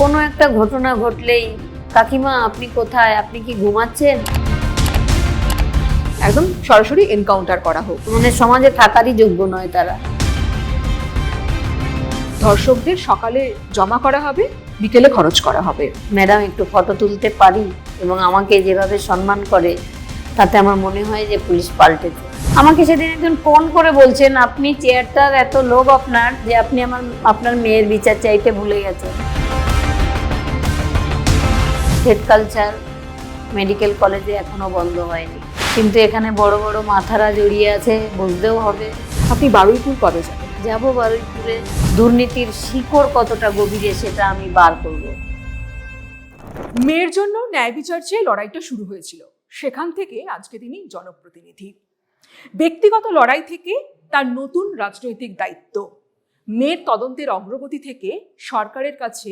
কোনো একটা ঘটনা ঘটলেই কাকিমা আপনি কোথায়, আপনি কি ঘুমাচ্ছেন, একদম সরাসরি এনকাউন্টার করা হোক। মানে সমাজে থাকারই যোগ্য নয় তারা। ধর্ষকদের সকালে জমা করা হবে, বিকেলে খরচ করা হবে। ম্যাডাম একটু ফটো তুলতে পারি, এবং আমাকে যেভাবে সম্মান করে তাতে আমার মনে হয় যে পুলিশ পাল্টেছে। আমাকে সেদিন একজন ফোন করে বলছেন, আপনি চেয়ারটার এত লোভ আপনার যে আপনি আপনার মেয়ের বিচার চাইতে ভুলে গেছেন। হেড কালচার মেডিকেল কলেজে এখনো বন্ধ হয়নি, কিন্তু এখানে বড় বড় মাথারা জড়িয়ে আছে, বুঝতেও হবে। আপনি বারুইপুর কবে যাবেন? যাবো বারুইপুরে। দুর্নীতির শিকড় কতটা গভীরে সেটা আমি বার করব। মেয়ের জন্য ন্যায় বিচার চেয়ে লড়াইটা শুরু হয়েছিল, সেখান থেকে আজকে তিনি জনপ্রতিনিধি। ব্যক্তিগত লড়াই থেকে তার নতুন রাজনৈতিক দায়িত্ব, মেয়ের তদন্তের অগ্রগতি থেকে সরকারের কাছে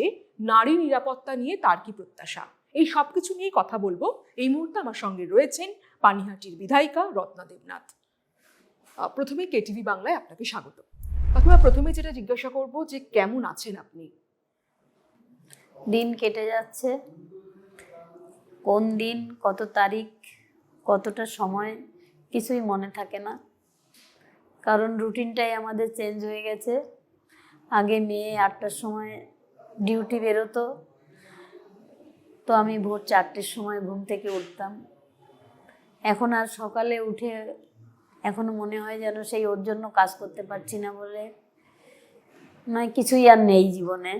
নারী নিরাপত্তা নিয়ে তার কি প্রত্যাশা, এই সবকিছু নিয়ে কথা বলবো। এই মুহূর্তে আমার সঙ্গে রয়েছেন পানিহাটির বিধায়িকা রত্না দেবনাথ। প্রথমে কেটিভি বাংলায় আপনাকে স্বাগত। প্রথমে যেটা জিজ্ঞাসা করব যে কেমন আছেন আপনি? দিন কেটে যাচ্ছে, কোন দিন, কত তারিখ, কতটা সময় কিছুই মনে থাকে না, কারণ রুটিনটাই আমাদের চেঞ্জ হয়ে গেছে। আগে মেয়ে 8টার সময় ডিউটি বেরোতো, তো আমি ভোর 4টের সময় ঘুম থেকে উঠতাম। এখন আর সকালে উঠে এখনো মনে হয় যেন সেই ওর জন্য কাজ করতে পারছি না বলে নয়, কিছুই আর নেই জীবনে,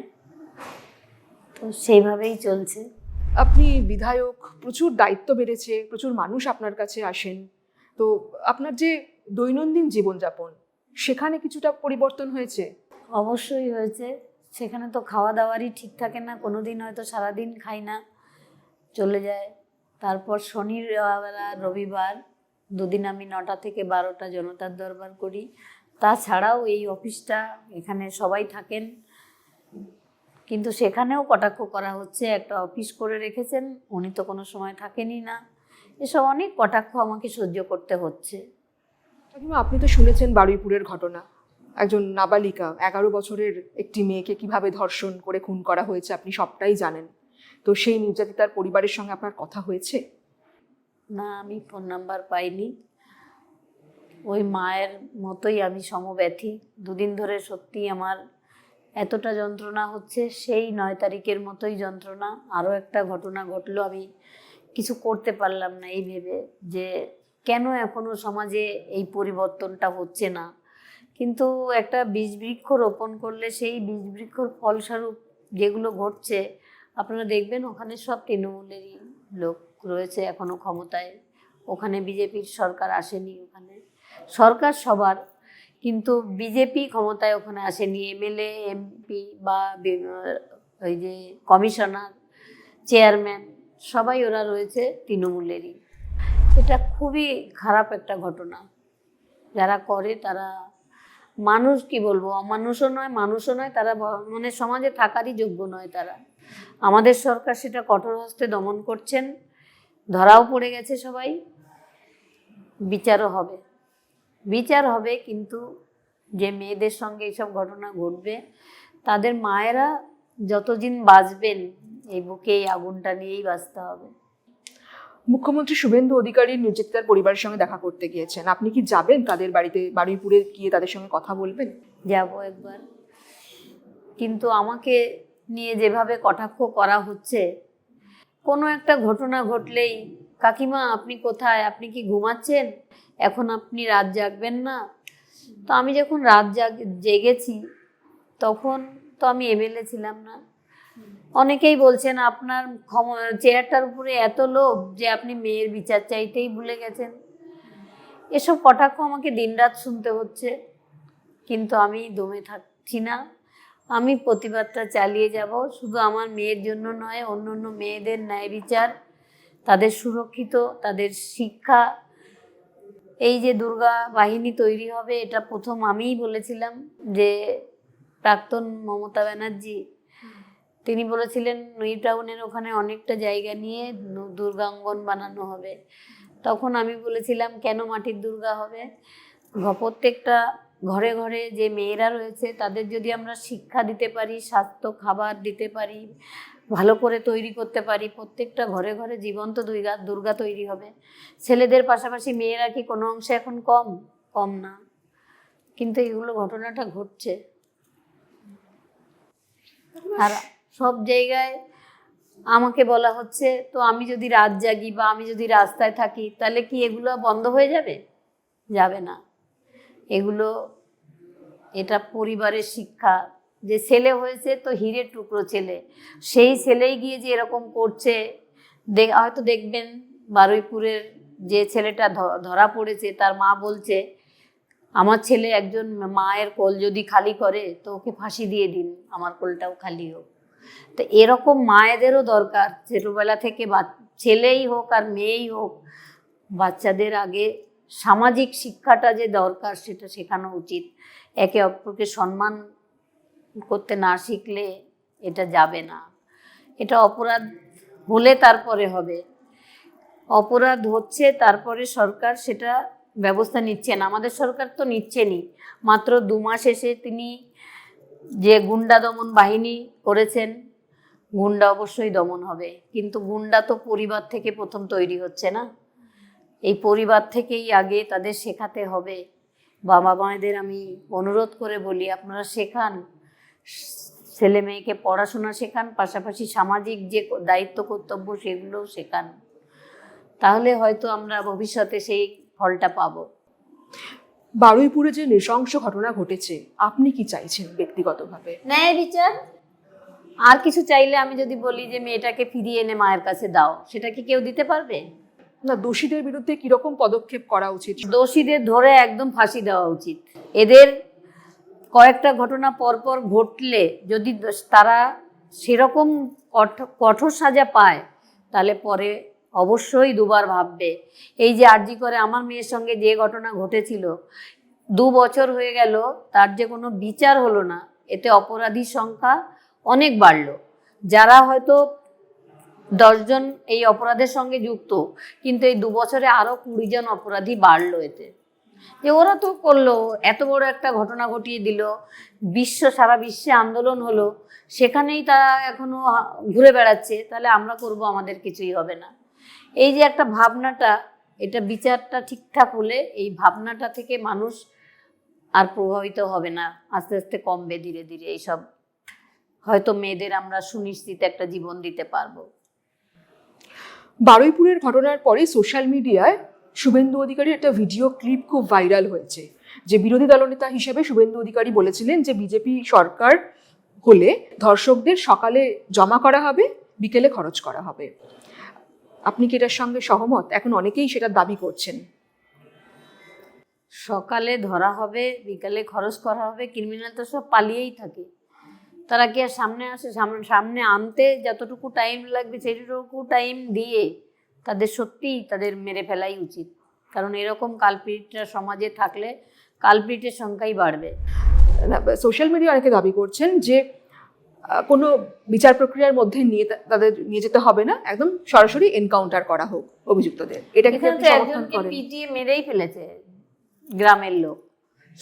তো সেইভাবেই চলছে। আপনি বিধায়ক, প্রচুর দায়িত্ব বেড়েছে, প্রচুর মানুষ আপনার কাছে আসেন, তো আপনার যে দৈনন্দিন জীবনযাপন সেখানে কিছুটা পরিবর্তন হয়েছে? অবশ্যই হয়েছে। সেখানে তো খাওয়া দাওয়ারই ঠিক থাকে না, কোনো দিন হয়তো সারাদিন খাই না, চলে যায়। তারপর শনিবেলা রবিবার দুদিন আমি 9টা থেকে 12টা জনতার দরবার করি। তাছাড়াও এই অফিসটা, এখানে সবাই থাকেন, কিন্তু সেখানেও কটাক্ষ করা হচ্ছে, একটা অফিস করে রেখেছেন, উনি তো কোনো সময় থাকেনই না। এসব অনেক কটাক্ষ আমাকে সহ্য করতে হচ্ছে। আপনি তো শুনেছেন বারুইপুরের ঘটনা, একজন নাবালিকা 11 বছরের একটি মেয়েকে কিভাবে ধর্ষণ করে খুন করা হয়েছে, আপনি সবটাই জানেন। তো সেই নির্যাতিতার পরিবারের সঙ্গে আপনার কথা হয়েছে? না, আমি ফোন নাম্বার পাইনি। ওই মায়ের মতোই আমি সমব্যথী। দুদিন ধরে সত্যি আমার এতটা যন্ত্রণা হচ্ছে, সেই 9 তারিখের মতোই যন্ত্রণা। আরও একটা ঘটনা ঘটলো, আমি কিছু করতে পারলাম না এই ভেবে যে কেন এখনও সমাজে এই পরিবর্তনটা হচ্ছে না। কিন্তু একটা বীজ বৃক্ষ রোপণ করলে সেই বীজ বৃক্ষর ফলস্বরূপ যেগুলো ঘটছে, আপনারা দেখবেন ওখানে সব তৃণমূলেরই লোক রয়েছে এখনও ক্ষমতায়। ওখানে বিজেপির সরকার আসেনি, ওখানে সরকার সবার, কিন্তু বিজেপি ক্ষমতায় ওখানে আসেনি। এমএলএ, এমপি বা ওই যে কমিশনার, চেয়ারম্যান, সবাই ওরা রয়েছে তৃণমূলেরই। এটা খুবই খারাপ একটা ঘটনা। যারা করে তারা মানুষ, কি বলবো, অমানুষও নয়, মানুষও নয়, তারা মানে সমাজে থাকারই যোগ্য নয় তারা। আমাদের সরকার সেটা কঠোর হস্তে দমন করছেন, ধরাও পড়ে গেছে সবাই, বিচারও হবে। বিচার হবে, কিন্তু যে মেয়েদের সঙ্গে এইসব ঘটনা ঘটবে তাদের মায়েরা যতদিন বাঁচবেন এই বুকে এই আগুনটা নিয়েই বাঁচতে হবে। মুখ্যমন্ত্রী শুভেন্দু অধিকারীর নির্যাতিতার পরিবারের সঙ্গে দেখা করতে গিয়েছেন, আপনি কি যাবেন তাদের বাড়িতে, বারুইপুরে গিয়ে তাদের সঙ্গে কথা বলবেন? যাব একবার, কিন্তু আমাকে নিয়ে যেভাবে কটাক্ষ করা হচ্ছে, কোনো একটা ঘটনা ঘটলেই কাকিমা আপনি কোথায়, আপনি কি ঘুমাচ্ছেন, এখন আপনি রাত জাগবেন না। তো আমি যখন রাত জেগেছি তখন তো আমি এমএলএ ছিলাম না। অনেকেই বলছেন আপনার চেয়ারটার উপরে এত লোভ যে আপনি মেয়ের বিচার চাইতেই ভুলে গেছেন। এসব কটাক্ষ আমাকে দিনরাত শুনতে হচ্ছে, কিন্তু আমি দমে থাকছি না। আমি প্রতিবাদটা চালিয়ে যাব, শুধু আমার মেয়ের জন্য নয়, অন্য অন্য মেয়েদের ন্যায় বিচার, তাদের সুরক্ষিত, তাদের শিক্ষা। এই যে দুর্গা বাহিনী তৈরি হবে, এটা প্রথম আমিই বলেছিলাম। যে প্রাক্তন মমতা ব্যানার্জি, তিনি বলেছিলেন নিউ টাউনের ওখানে অনেকটা জায়গা নিয়ে দুর্গাঙ্গন বানানো হবে। তখন আমি বলেছিলাম কেন মাটির দুর্গা হবে, প্রত্যেকটা ঘরে ঘরে যে মেয়েরা রয়েছে তাদের যদি আমরা শিক্ষা দিতে পারি, স্বাস্থ্য খাবার দিতে পারি, ভালো করে তৈরি করতে পারি, প্রত্যেকটা ঘরে ঘরে জীবন্ত দুর্গা দুর্গা তৈরি হবে। ছেলেদের পাশাপাশি মেয়েরা কি কোনো অংশে এখন কম? কম না। কিন্তু এগুলো ঘটনাটা ঘটছে। আর সব জায়গায় আমাকে বলা হচ্ছে, তো আমি যদি রাত জাগি বা আমি যদি রাস্তায় থাকি তাহলে কি এগুলো বন্ধ হয়ে যাবে? যাবে না। এগুলো, এটা পরিবারের শিক্ষা। যে ছেলে হয়েছে তো হীরের টুকরো ছেলে, সেই ছেলেই গিয়ে যে এরকম করছে, হয়তো দেখবেন বারুইপুরের যে ছেলেটা ধরা পড়েছে তার মা বলছে, আমার ছেলে একজন মায়ের কোল যদি খালি করে তো ওকে ফাঁসি দিয়ে দিন, আমার কোলটাও খালি হোক। তো এরকম মায়েদেরও দরকার, ছোটোবেলা থেকে ছেলেই হোক আর মেয়েই হোক, বাচ্চাদের আগে সামাজিক শিক্ষাটা যে দরকার সেটা শেখানো উচিত। একে অপরকে সম্মান করতে না শিখলে এটা যাবে না। এটা অপরাধ হলে তারপরে হবে, অপরাধ হচ্ছে তারপরে সরকার সেটা ব্যবস্থা নিচ্ছে না। আমাদের সরকার তো নিচ্ছেনই। মাত্র 2 মাস এসে তিনি যে গুন্ডা দমন বাহিনী করেছেন, গুন্ডা অবশ্যই দমন হবে, কিন্তু গুন্ডা তো পরিবার থেকে প্রথম তৈরি হচ্ছে না। এই পরিবার থেকেই আগে তাদের শেখাতে হবে। বাবা মায়েদের আমি অনুরোধ করে বলি, আপনারা শেখান, ছেলে মেয়েকে পড়াশোনা শেখান, পাশাপাশি সামাজিক যে দায়িত্ব কর্তব্য সেগুলোও শেখান। তাহলে হয়তো আমরা ভবিষ্যতে সেই ফলটা পাবো। বারুইপুরে যে নৃশংস ঘটনা ঘটেছে, আপনি কি চাইছেন ব্যক্তিগতভাবে? ন্যায় বিচার। আর কিছু চাইলে, আমি যদি বলি যে মেয়েটাকে ফিরিয়ে এনে মায়ের কাছে দাও, সেটা কি কেউ দিতে পারবে? না, দোষীদের বিরুদ্ধে কিরকম পদক্ষেপ করা উচিত? দোষীদের ধরে একদম ফাঁসি দেওয়া উচিত। এদের কয়েকটা ঘটনা পরপর ঘটলে যদি তারা সেরকম কঠোর সাজা পায় তাহলে পরে অবশ্যই দুবার ভাববে। এই যে আরজি করে আমার মেয়ের সঙ্গে যে ঘটনা ঘটেছিল, 2 বছর হয়ে গেল, তার যে কোনো বিচার হলো না, এতে অপরাধীর সংখ্যা অনেক বাড়লো। যারা হয়তো 10 জন এই অপরাধের সঙ্গে যুক্ত, কিন্তু এই 2 বছরে আরও 20 জন অপরাধী বাড়লো। এতে যে ওরা তো করলো, এত বড় একটা ঘটনা ঘটিয়ে দিল, সারা বিশ্বে আন্দোলন হলো, সেখানেই তারা এখনো ঘুরে বেড়াচ্ছে, তাহলে আমরা করব, আমাদের কিছুই হবে না। এই যে একটা ভাবনাটা, এটা বিচারটা ঠিকঠাক হলে এই ভাবনাটা থেকে মানুষ আর প্রভাবিত হবে না, আস্তে আস্তে কমবে ধীরে ধীরে। এইসব হয়তো মেয়েদের আমরা সুনিশ্চিত একটা জীবন দিতে পারবো। বারুইপুরের ঘটনার পরে সোশ্যাল মিডিয়ায় শুভেন্দু অধিকারীর একটা ভিডিও ক্লিপ খুব ভাইরাল হয়েছে, যে বিরোধী দলনেতা হিসেবে শুভেন্দু অধিকারী বলেছিলেন যে বিজেপি সরকার হলে ধর্ষকদের সকালে জমা করা হবে, বিকেলে খরচ করা হবে। আপনি কি এটার সঙ্গে সহমত? এখন অনেকেই সেটা দাবি করছেন। সকালে ধরা হবে, বিকালে খরচ করা হবে, ক্রিমিনাল তো সব পালিয়েই থাকে। তারা কি আর সামনে আসে? সামনে আনতে যতটুকু টাইম লাগবে সেইটুকু টাইম দিয়ে তাদের সত্যিই তাদের মেরে ফেলাই উচিত। কারণ এরকম কালপিটরা সমাজে থাকলে কালপিটের সংখ্যাই বাড়বে। সোশ্যাল মিডিয়া অনেকে দাবি করছেন যে কোনো বিচার প্রক্রিয়ার মধ্যে তাদের নিয়ে যেতে হবে না, একদম সরাসরি এনকাউন্টার করা হোক অভিযুক্তদের। এটা কি আপনি সমর্থন করেন? পিটিয়ে মেরেই ফেলেছে গ্রামের লোক,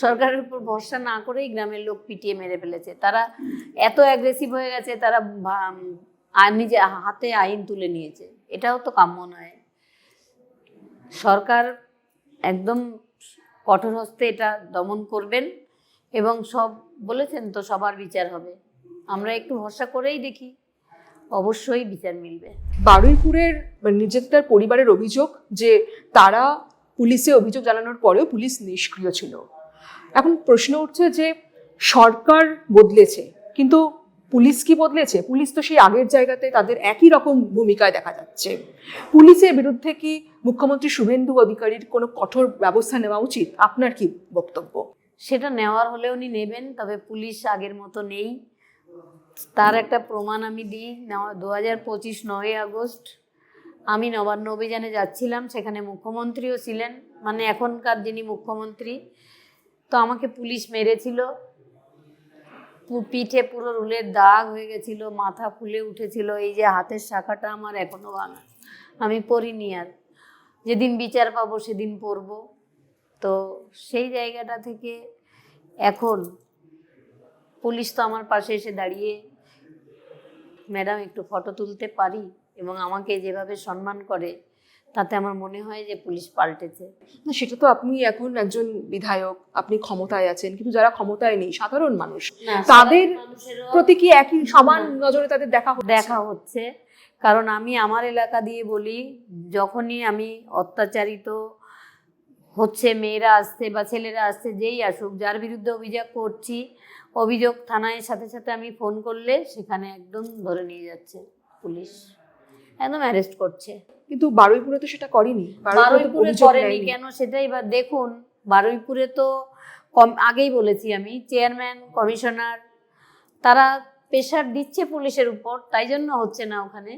সরকারের উপর ভরসা না করেই গ্রামের লোক পিটিয়ে মেরে ফেলেছে। তারা এত অ্যাগ্রেসিভ হয়ে গেছে, তারা নিজে হাতে আইন তুলে নিয়েছে। এটাও তো কাম্য নয়। সরকার একদম কঠোর হস্তে এটা দমন করবেন, এবং সব বলেছেন তো সবার বিচার হবে। আমরা একটু ভরসা করেই দেখি, অবশ্যই বিচার মিলবে। বারুইপুরের নির্যাতিতার পরিবারের অভিযোগ যে তারা পুলিশে অভিযোগ জানানোর পরেও পুলিশ নিষ্ক্রিয় ছিল। এখন প্রশ্ন উঠছে যে সরকার বদলেছে, কিন্তু পুলিশ কি বদলেছে? পুলিশ তো সেই আগের জায়গাতে তাদের একই রকম ভূমিকায় দেখা যাচ্ছে। পুলিশের বিরুদ্ধে কি মুখ্যমন্ত্রী শুভেন্দু অধিকারীর কোনো কঠোর ব্যবস্থা নেওয়া উচিত? আপনার কি বক্তব্য? সেটা নেওয়ার হলে উনি নেবেন, তবে পুলিশ আগের মতো নেই। তার একটা প্রমাণ আমি দিই। 2025 9ই আগস্ট আমি নবান্ন অভিযানে যাচ্ছিলাম, সেখানে মুখ্যমন্ত্রীও ছিলেন, মানে এখনকার যিনি মুখ্যমন্ত্রী। তো আমাকে পুলিশ মেরেছিল, পিঠে পুরো রুলের দাগ হয়ে গেছিল, মাথা ফুলে উঠেছিল, এই যে হাতের শাখাটা আমার এখনো ভাঙা। আমি পড়িনি, আর যেদিন বিচার পাবো সেদিন পড়বো। তো সেই জায়গাটা থেকে এখন পুলিশ তো আমার পাশে এসে দাঁড়িয়ে, ম্যাডাম একটু ফটো তুলতে পারি, এবং আমাকে যেভাবে সম্মান করে, তাতে আমার মনে হয় যে পুলিশ পাল্টেছে। না, সেটা তো আপনি এখন একজন বিধায়ক, আপনি ক্ষমতায় আছেন, কিন্তু যারা ক্ষমতায় নেই, সাধারণ মানুষ, তাদের প্রতি কি একই সমান নজরে তাদের দেখা হচ্ছে? কারণ আমি আমার এলাকা দিয়ে বলি, যখনই আমি অত্যাচারিত হচ্ছে, মেয়েরা আসছে বা ছেলেরা আসছে, যেই আসুক, যার বিরুদ্ধে অভিযোগ করছি, অভিযোগ থানায় সাথে সাথে আমি ফোন করলে সেখানে একদম ধরে নিয়ে যাচ্ছে পুলিশ, একদম অ্যারেস্ট করছে। কিন্তু বারুইপুরে তো সেটা করেনি। বারুইপুরে করেনি কেন সেটাই এবার দেখুন। বারুইপুরে তো আগেই বলেছি আমি, চেয়ারম্যান, কমিশনার, তারা প্রেশার দিচ্ছে পুলিশের উপর, তাই জন্য হচ্ছে না ওখানে।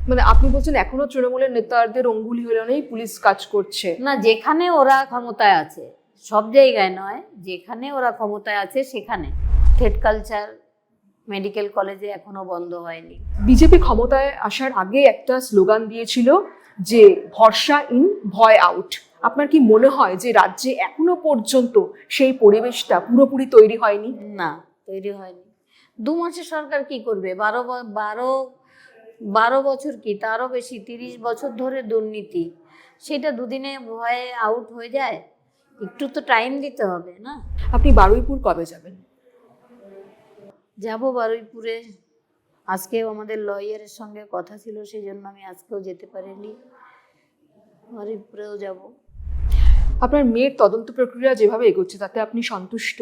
মানে আপনি বলছেন এখনো তৃণমূলের নেতাদের অঙ্গুলি হলেই পুলিশ কাজ করছে না, যেখানে ওরা ক্ষমতায় আছে, সব জায়গায় নয়, যেখানে ওরা ক্ষমতায় আছে সেখানে। থ্রেড কালচার মেডিকেল কলেজে এখনো বন্ধ হয়নি। বিজেপি ক্ষমতায় আসার আগে একটা স্লোগান দিয়েছিল যে ভরসা ইন, ভয় আউট। আপনার কি মনে হয় যে রাজ্যে এখনো পর্যন্ত সেই পরিবেশটা পুরোপুরি তৈরি হয়নি? না, তৈরি হয়নি। 2 মাসে সরকার কি করবে? 12 বছর কি তারও বেশি, 30 বছর ধরে দুর্নীতি, সেটা দুদিনে ভয়ে আউট হয়ে যায়? একটু তো টাইম দিতে হবে না? আপনি বারুইপুর কবে যাবেন? যাব বারুইপুরে। আজকেও আমাদের লয়ারের সঙ্গে কথা ছিল, সেই জন্য আমি আজকেও যেতে পারিনি। বারুইপুরেও যাব। আপনার মেয়ের তদন্ত প্রক্রিয়া যেভাবে এগোচ্ছে তাতে আপনি সন্তুষ্ট?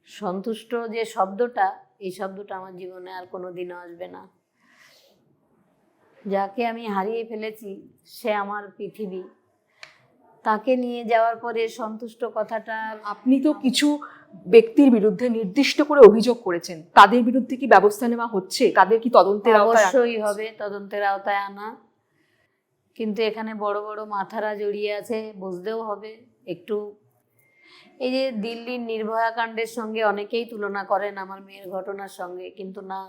সন্তুষ্ট যে শব্দটা, এই শব্দটা আমার জীবনে আর কোনোদিনও আসবে না। যাকে আমি হারিয়ে ফেলেছি সে আমার পৃথিবী, তাকে নিয়ে যাওয়ার পরে সন্তুষ্ট কথাটা। আপনি তো কিছু ব্যক্তির বিরুদ্ধে নির্দিষ্ট করে অভিযোগ করেছেন, তাদের বিরুদ্ধে কি ব্যবস্থা নেওয়া হচ্ছে? তাদের কি তদন্তের আওতায়? অবশ্যই হবে, তদন্তের আওতায় আনা। কিন্তু এখানে বড় বড় মাথারা জড়িয়ে আছে, বুঝতেও হবে একটু। এই যে দিল্লির নির্ভয়া কাণ্ডের সঙ্গে অনেকেই তুলনা করেন আমার মেয়ের ঘটনার সঙ্গে, কিন্তু না,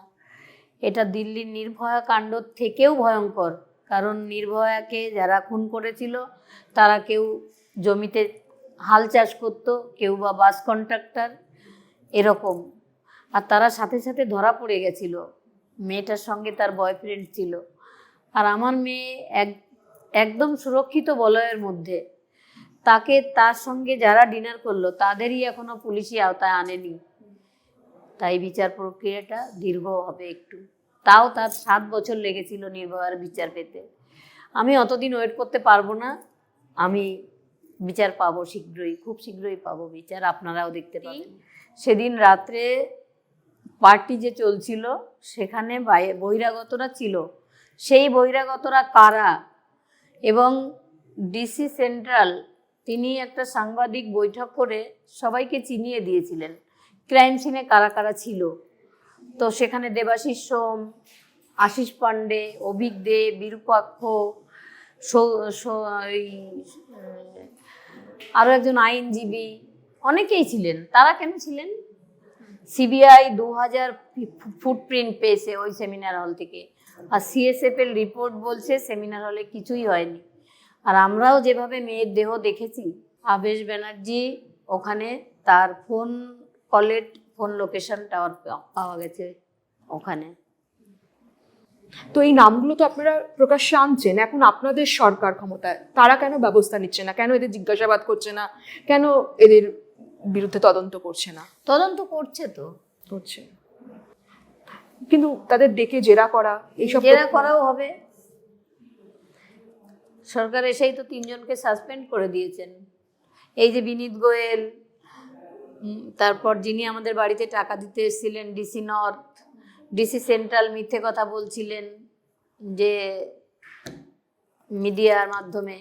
এটা দিল্লির নির্ভয়া কাণ্ড থেকেও ভয়ঙ্কর। কারণ নির্ভয়াকে যারা খুন করেছিল তারা কেউ জমিতে হাল চাষ করত, কেউ বা বাস কন্ট্রাক্টর, এরকম। আর তারা সাথে সাথে ধরা পড়ে গেছিল। মেয়েটার সঙ্গে তার বয়ফ্রেন্ড ছিল, আর আমার মেয়ে একদম সুরক্ষিত বলয়ের মধ্যে। তাকে, তার সঙ্গে যারা ডিনার করলো তাদেরই এখনো পুলিশি আওতায় আনেনি। তাই বিচার প্রক্রিয়াটা দীর্ঘ হবে একটু। তাও তার 7 বছর লেগেছিল নির্ভয়ার বিচার পেতে। আমি অতদিন ওয়েট করতে পারবো না। আমি বিচার পাবো শীঘ্রই, খুব শীঘ্রই পাবো বিচার, আপনারাও দেখতে পাবেন। সেদিন রাত্রে পার্টি যে চলছিল সেখানে বহিরাগতরা ছিল। সেই বহিরাগতরা কারা, এবং ডিসি সেন্ট্রাল তিনি একটা সাংবাদিক বৈঠক করে সবাইকে চিনিয়ে দিয়েছিলেন ক্রাইম সিনে কারা কারা ছিল। তো সেখানে দেবাশিস সোম, আশিস পান্ডে, অভিক দে, বিরূপাক্ষ, আরও একজন আইনজীবী, অনেকেই ছিলেন। তারা কেন ছিলেন? সিবিআই 2000 ফুটপ্রিন্ট পেয়েছে ওই সেমিনার হল থেকে, আর সিএসএফ এর রিপোর্ট বলছে সেমিনার হলে কিছুই হয়নি। আর আমরাও যেভাবে মেয়ের দেহ দেখেছি, আবেশ ব্যানার্জি ওখানে তার ফোন লোকেশন টাওয়ার পাওয়া গেছে ওখানে। তো এই নামগুলো তো আপনারা প্রকাশ্যে আনছেন, এখন আপনাদের সরকার ক্ষমতায়, তারা কেন ব্যবস্থা নিচ্ছে না? কেন এদের জিজ্ঞাসাবাদ করছে না? কেন এদের বিরুদ্ধে তদন্ত করছে না? তদন্ত করছে তো, করছে, কিন্তু তাদের ডেকে জেরা করা, এইসব জেরা করাও হবে। সরকার এসেই তো 3 জনকে সাসপেন্ড করে দিয়েছেন। এই যে বিনীত গোয়েল, তারপর যিনি আমাদের বাড়িতে টাকা দিতে এসেছিলেন ডিসি নর্থ, ডিসি সেন্ট্রাল মিথ্যে কথা বলছিলেন যে মিডিয়ার মাধ্যমে,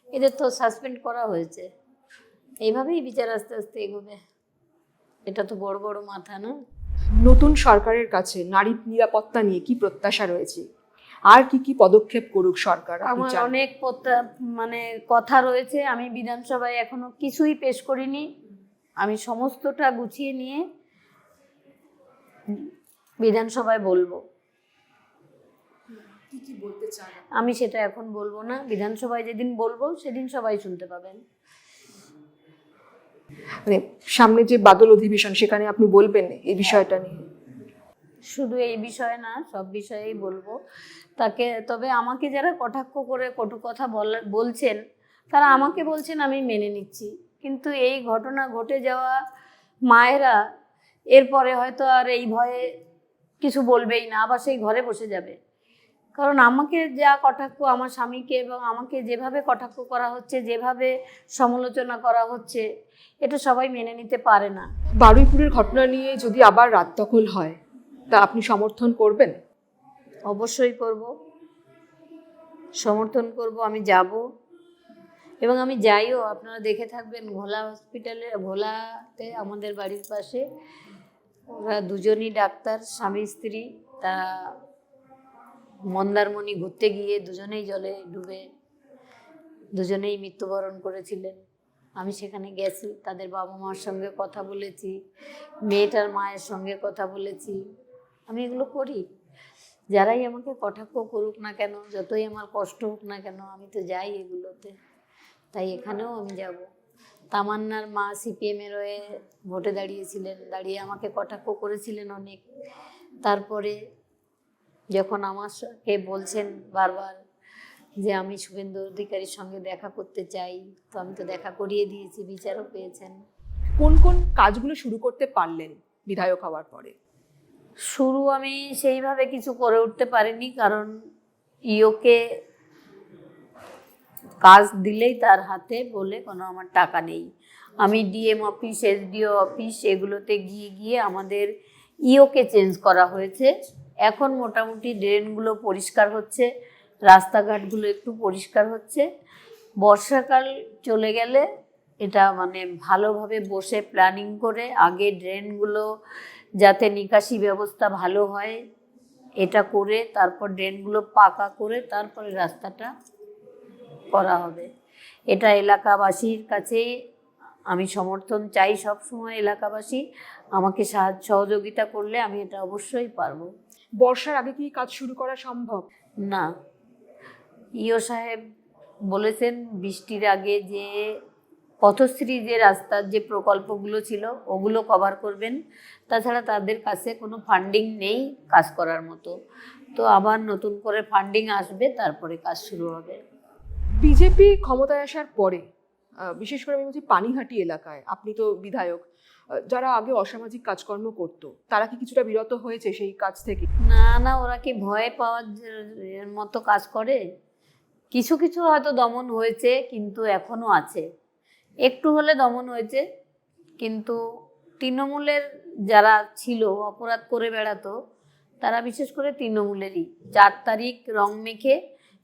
এদের তো সাসপেন্ড করা হয়েছে। এইভাবেই বিচার আস্তে আস্তে এগোবে। এটা তো বড় বড় মাথা না? নতুন সরকারের কাছে নারী নিরাপত্তা নিয়ে কি প্রত্যাশা রয়েছে? আর কি কি পদক্ষেপ করুক সরকার? আমার অনেক কথা রয়েছে। আমি বিধানসভায় এখনো কিছুই পেশ করিনি। আমি সমস্তটা গুছিয়ে নিয়ে বিধানসভায় বলবো। কি কি বলতে চান? আমি সেটা এখন বলবো না। বিধানসভায় যেদিন বলবো সেদিন সবাই শুনতে পাবেন। মানে সামনে যে বাদল অধিবেশন, সেখানে আপনি বলবেন এই বিষয়টা নিয়ে? শুধু এই বিষয়ে না, সব বিষয়েই বলবো তাকে। তবে আমাকে যারা কটাক্ষ করে কটু কথা বলছেন, তারা আমাকে বলছেন, আমি মেনে নিচ্ছি। কিন্তু এই ঘটনা ঘটে যাওয়া মায়েরা এরপরে হয়তো আর এই ভয়ে কিছু বলবেই না, আবার সেই ঘরে বসে যাবে। কারণ আমাকে যা কটাক্ষ, আমার স্বামীকে এবং আমাকে যেভাবে কটাক্ষ করা হচ্ছে, যেভাবে সমালোচনা করা হচ্ছে, এটা সবাই মেনে নিতে পারে না। বারুইপুরের ঘটনা নিয়ে যদি আবার রাত দখল হয়, তা আপনি সমর্থন করবেন? অবশ্যই করব, সমর্থন করব, আমি যাব এবং আমি যাইও। আপনারা দেখে থাকবেন ভোলা হসপিটালে, ভোলাতে আমাদের বাড়ির পাশে, ওরা দুজনই ডাক্তার, স্বামী স্ত্রী। তারা মন্দারমণি ঘুরতে গিয়ে দুজনেই জলে ডুবে দুজনেই মৃত্যুবরণ করেছিলেন। আমি সেখানে গেছি, তাদের বাবা মার সঙ্গে কথা বলেছি, মেয়েটার মায়ের সঙ্গে কথা বলেছি। আমি এগুলো করি। যারাই আমাকে কটাক্ষ করুক না কেন, যতই আমার কষ্ট হোক না কেন, আমি তো যাই এগুলোতে। তাই এখানেও আমি যাব। তামান্নার মা সিপিএমের হয়ে ভোটে দাঁড়িয়েছিলেন, দাঁড়িয়ে আমাকে কটাক্ষ করেছিলেন অনেক। তারপরে যখন আমাকে বলছেন বারবার যে আমি শুভেন্দু অধিকারীর সঙ্গে দেখা করতে চাই, তো আমি তো দেখা করিয়ে দিয়েছি, বিচারও পেয়েছেন। কোন কোন কাজগুলো শুরু করতে পারলেন বিধায়ক হওয়ার পরে? শুরু আমি সেইভাবে কিছু করে উঠতে পারিনি, কারণ ইওকে কাজ দিলেই তার হাতে বলে কোনো আমার টাকা নেই। আমি ডিএম অফিস, এসডিও অফিস, এগুলোতে গিয়ে গিয়ে আমাদের ইওকে চেঞ্জ করা হয়েছে। এখন মোটামুটি ড্রেনগুলো পরিষ্কার হচ্ছে, রাস্তাঘাটগুলো একটু পরিষ্কার হচ্ছে। বর্ষাকাল চলে গেলে এটা মানে ভালোভাবে বসে প্ল্যানিং করে আগে ড্রেনগুলো যাতে নিকাশি ব্যবস্থা ভালো হয়, এটা করে তারপর ড্রেনগুলো পাকা করে তারপরে রাস্তাটা করা হবে। এটা এলাকাবাসীর কাছেই আমি সমর্থন চাই সব সময়। এলাকাবাসী আমাকে সহযোগিতা করলে আমি এটা অবশ্যই পারবো। বর্ষার আগে কি কাজ শুরু করা সম্ভব? না, ইও সাহেব বলেছেন বৃষ্টির আগে যে পথশ্রী যে রাস্তার যে প্রকল্পগুলো ছিল ওগুলো কভার করবেন। তাছাড়া তাদের কাছে কোনো ফান্ডিং নেই কাজ করার মতো। তো আবার নতুন করে ফান্ডিং আসবে, তারপরে কাজ শুরু হবে। বিজেপি ক্ষমতায় আসার পরে বিশেষ করে আমি বলছি পানিহাটি এলাকায়, আপনি তো বিধায়ক, যারা আগে অসামাজিক কাজকর্ম করতো তারা কি কিছুটা বিরত হয়েছে সেই কাজ থেকে? না না, ওরা কি ভয় পাওয়ার মতো কাজ করে? কিছু কিছু হয়তো দমন হয়েছে, কিন্তু এখনও আছে। একটু হলে দমন হয়েছে, কিন্তু তৃণমূলের যারা ছিল অপরাধ করে বেড়াতো, তারা বিশেষ করে তৃণমূলেরই 4 তারিখ রং মেখে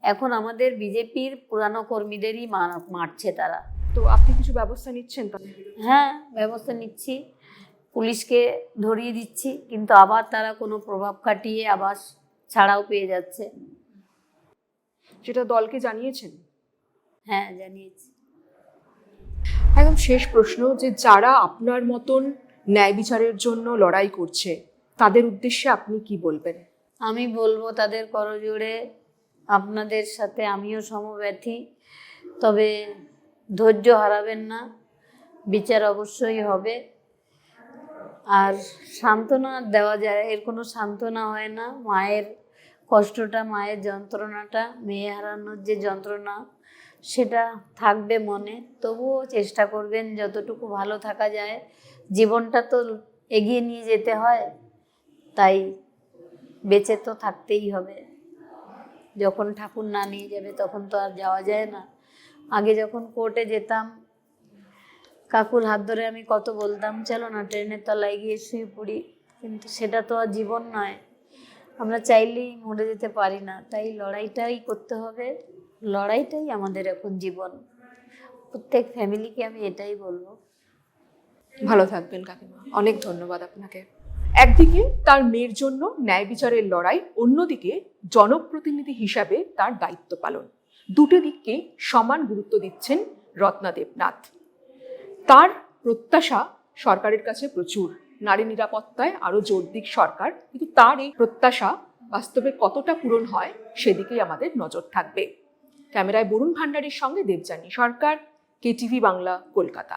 এখন আমাদের বিজেপির পুরানো কর্মীদেরই মারছে তারা। তো আপনি কিছু ব্যবস্থা নিচ্ছেন? হ্যাঁ, ব্যবস্থা নিচ্ছি, পুলিশকে ধরিয়ে দিচ্ছি, কিন্তু আবার তারা কোনো প্রভাব খাটিয়ে আবার ছাড়াও পেয়ে যাচ্ছে। সেটা দলকে জানিয়েছেন? হ্যাঁ, জানিয়েছি। একদম শেষ প্রশ্ন, যে যারা আপনার মতন ন্যায় বিচারের জন্য লড়াই করছে তাদের উদ্দেশ্যে আপনি কি বলবেন? আমি বলবো তাদের করজোড়ে আপনাদের সাথে আমিও সমব্যথী। তবে ধৈর্য হারাবেন না, বিচার অবশ্যই হবে। আর সান্ত্বনা দেওয়া যায়, এর কোনো সান্ত্বনা হয় না। মায়ের কষ্টটা, মায়ের যন্ত্রণাটা, মেয়ে হারানোর যে যন্ত্রণা, সেটা থাকবে মনে। তবুও চেষ্টা করবেন যতটুকু ভালো থাকা যায়। জীবনটা তো এগিয়ে নিয়ে যেতে হয়, তাই বেঁচে তো থাকতেই হবে। যখন ঠাকুর না নিয়ে যাবে তখন তো আর যাওয়া যায় না। আগে যখন কোর্টে যেতাম, কাকুর হাত ধরে আমি কত বলতাম চলো না ট্রেনের তলায় গিয়ে শুয়ে পড়ি, কিন্তু সেটা তো আর জীবন নয়। আমরা চাইলেই মরে যেতে পারি না, তাই লড়াইটাই করতে হবে। লড়াইটাই আমাদের এখন জীবন। প্রত্যেক ফ্যামিলিকে আমি এটাই বলবো। ভালো থাকবেন কাকিমা, অনেক ধন্যবাদ আপনাকে। একদিকে তার মেয়ের জন্য ন্যায় বিচারের লড়াই, অন্যদিকে জনপ্রতিনিধি হিসাবে তার দায়িত্ব পালন, দুটো দিককে সমান গুরুত্ব দিচ্ছেন রত্না দেবনাথ। তার প্রত্যাশা সরকারের কাছে প্রচুর, নারী নিরাপত্তায় আরো জোর দিক সরকার, কিন্তু তার এই প্রত্যাশা বাস্তবে কতটা পূরণ হয় সেদিকেই আমাদের নজর থাকবে। ক্যামেরায় বরুণ ভান্ডারীর সঙ্গে দেবযানী সরকার, কেটিভি বাংলা, কলকাতা।